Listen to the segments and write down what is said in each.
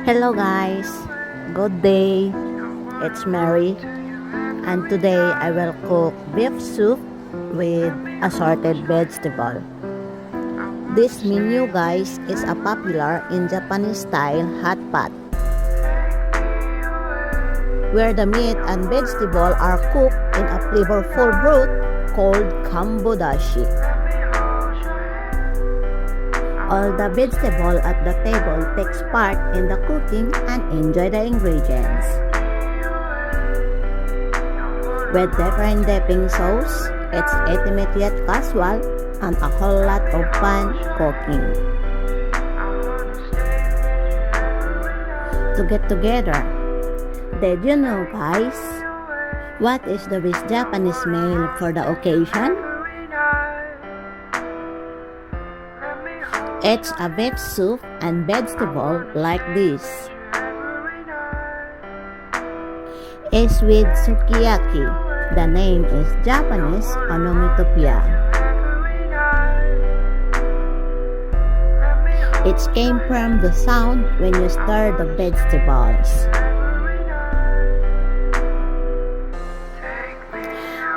Hello guys, good day. It's Meri, and today I will cook beef soup with assorted vegetable. This menu guys is a popular in Japanese style hot pot, where the meat and vegetable are cooked in a flavorful broth called kambodashi. All the vegetable at the table takes part in the cooking and enjoy the ingredients. With different dipping sauce, it's intimate yet casual and a whole lot of fun cooking. To get together, did you know guys, what is the best Japanese meal for the occasion? It's a beef soup and vegetable like this. It's with Sukiyaki. The name is Japanese onomatopoeia. It came from the sound when you stir the vegetables.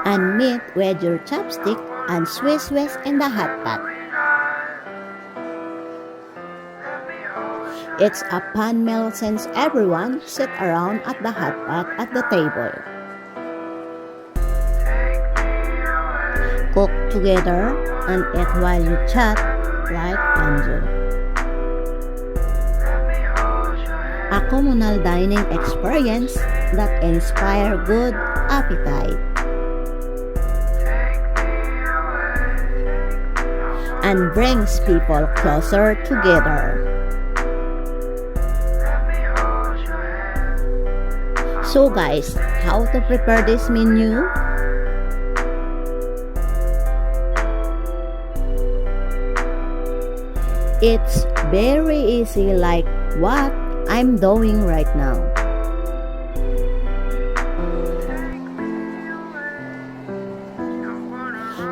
And meat with your chopstick and swish in the hot pot. It's a fun meal since everyone sit around at the hot pot at the table. Cook together and eat while you chat like Anju. A communal dining experience that inspires good appetite and brings people closer together. So guys, how to prepare this menu? It's very easy, like what I'm doing right now.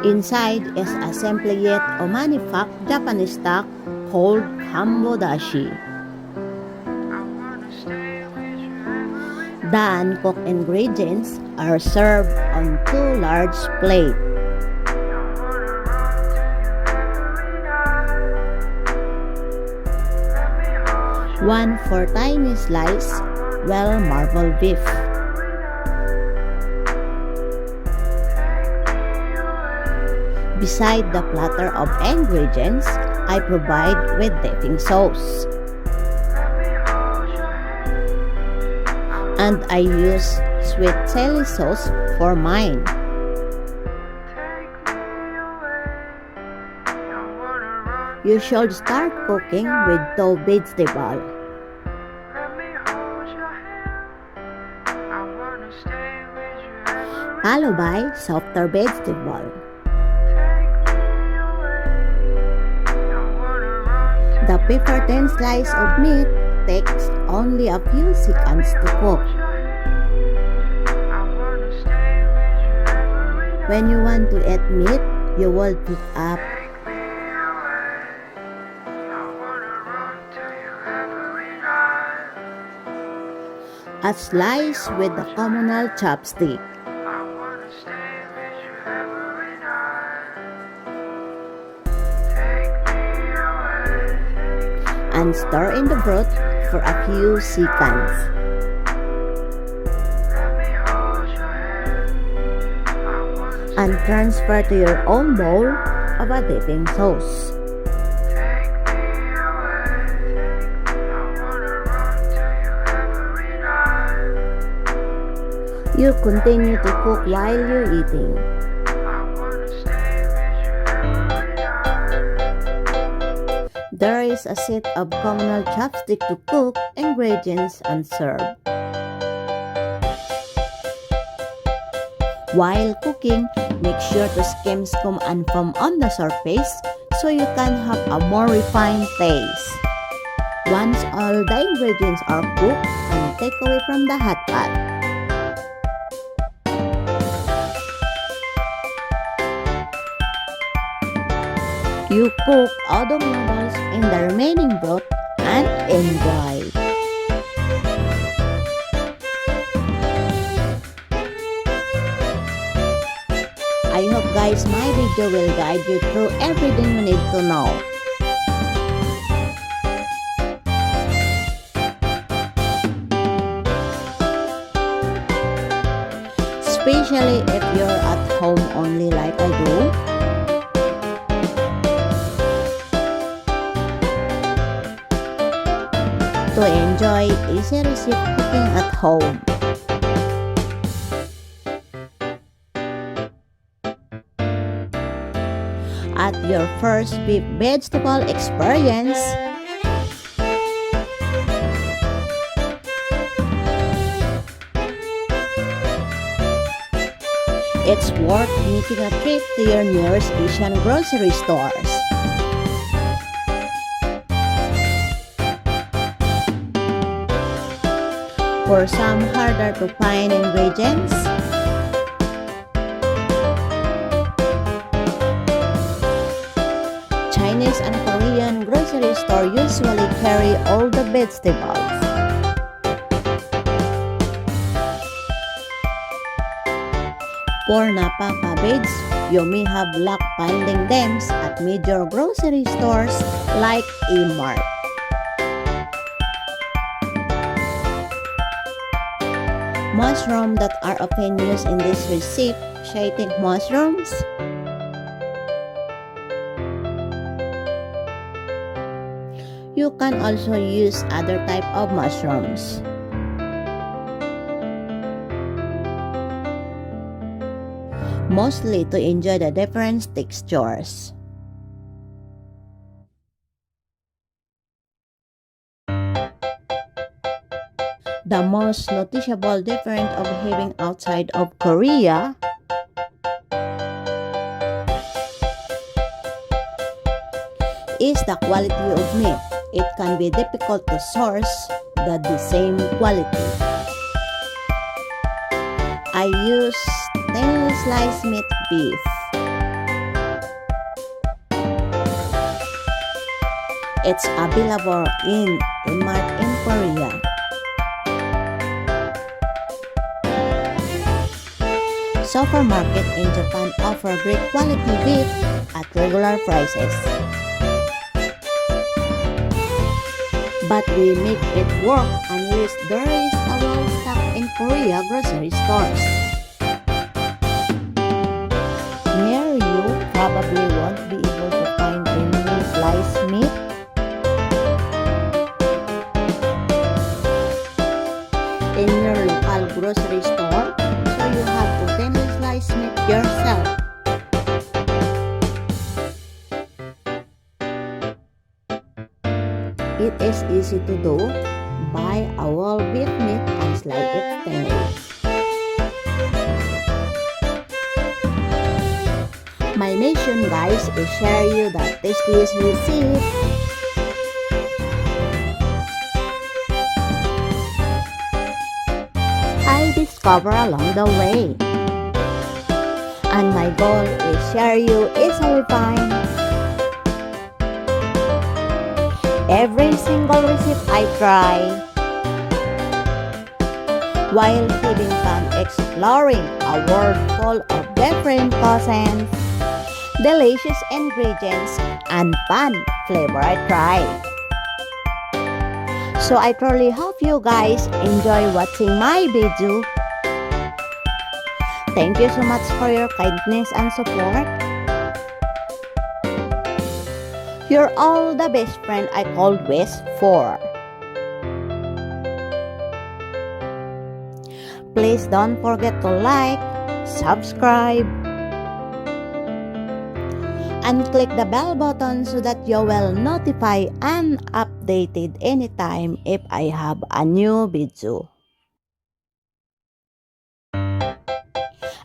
Inside is a simple yet omani-fact Japanese stock called kambodashi. The uncooked ingredients are served on 2 large plates. One for tiny slice, well-marbled beef. Beside the platter of ingredients, I provide with dipping sauce. And I use sweet chili sauce for mine. You should start cooking with 2 vegetables. Followed by softer vegetable. The pepper thin slice of meat takes only a few seconds to cook. When you want to eat meat, you will pick up a slice with the communal chopstick. And stir in the broth for a few seconds. And transfer to your own bowl of a dipping sauce. You continue to cook while you're eating. There is a set of communal chopstick to cook ingredients and serve. While cooking, make sure to skim scum and foam on the surface so you can have a more refined taste. Once all the ingredients are cooked, and take away from the hot pot. You cook udon noodles in the remaining broth and enjoy. I hope guys my video will guide you through everything you need to know. Especially if you're at home only like I do. To enjoy easy recipe cooking at home. At your first beef vegetable experience, it's worth making a trip to your nearest Asian grocery stores. For some harder to find ingredients, Chinese and Korean grocery store usually carry all the vegetables. For Napa cabbage, you may have luck finding them at major grocery stores like E-Mart. Mushrooms that are often used in this recipe, shading mushrooms, you can also use other type of mushrooms. Mostly to enjoy the different textures. The most noticeable difference of having outside of Korea is the quality of meat. It can be difficult to source the same quality. I use thinly sliced meat beef. It's available in E-Mart in Korea. Supermarket in Japan offer great quality beef at regular prices. But we make it work unless there is a well-stock in Korea grocery stores. Near you probably won't be able to find thinly sliced meat. In your local grocery store, so you have to thinly slice meat yourself. It is easy to do. Buy a whole beef meat and slice it thinly. My mission guys is share you the tastiest recipe I discover along the way. And my goal is share you easily find every single recipe I try, while having fun exploring a world full of different cuisines, delicious ingredients, and fun flavor I try. So I truly hope you guys enjoy watching my video. Thank you so much for your kindness and support. You're all the best friend I called wish for. Please don't forget to like, subscribe, and click the bell button so that you will notify and updated anytime if I have a new video.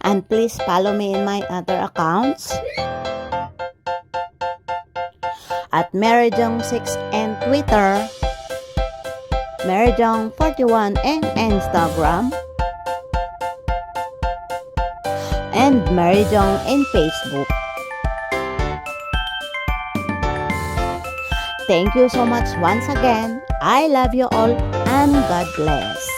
And please follow me in my other accounts at Meri Jung 6 and Twitter, Meri Jung 41 and Instagram, and Meri Jung in Facebook. Thank you so much once again. I love you all and God bless.